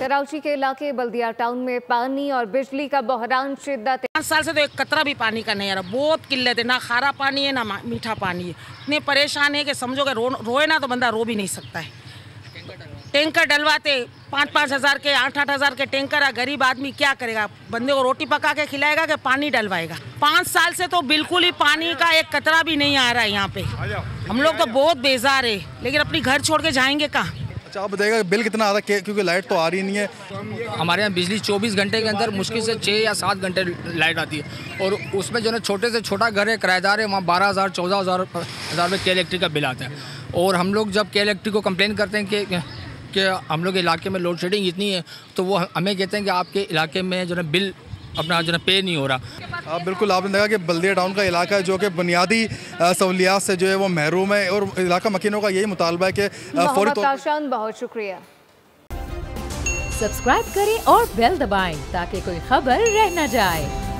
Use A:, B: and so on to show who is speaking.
A: कराची के इलाके बल्दिया टाउन में पानी और बिजली का बहरान शिद्दत।
B: 5 साल से तो एक कतरा भी पानी का नहीं आ रहा। बहुत किल्लत है, ना खारा पानी है ना मीठा पानी है। इतने परेशान है कि समझो कि रोए ना तो बंदा रो भी नहीं सकता है। टैंकर डलवाते 5-5 हज़ार के 8-8 हज़ार के टैंकर है। गरीब आदमी क्या करेगा? बंदे को रोटी पका के खिलाएगा कि पानी डलवाएगा? 5 साल से तो बिल्कुल ही पानी का एक कतरा भी नहीं आ रहा है यहाँ पे। हम लोग तो बहुत बेजार है, लेकिन अपनी घर छोड़ के जाएंगे कहाँ?
C: अच्छा, आप बताइएगा बिल कितना आ रहा है, क्योंकि लाइट तो आ रही नहीं है।
D: हमारे यहाँ बिजली 24 घंटे के अंदर मुश्किल से 6 या 7 घंटे लाइट आती है, और उसमें जो है छोटे से छोटा घर है, किराएदार है, वहाँ 12,000 14,000 रुपये के इलेक्ट्रिक का बिल आता है। और हम लोग जब के इलेक्ट्रिक को कंप्लेन करते हैं कि हम लोग इलाके में लोड शेडिंग इतनी है, तो वो हमें कहते हैं कि आपके इलाके में जो है बिल अपना जो है पे नहीं हो रहा।
C: बिल्कुल, आपने देखा कि बल्दिया टाउन का इलाका है जो कि बुनियादी सहूलियात से जो है वो महरूम है, और इलाका मकीनों का यही मुतालबा है कि
A: बहुत शुक्रिया।
E: सब्सक्राइब करें और बेल दबाएं ताकि कोई खबर रह न जाए।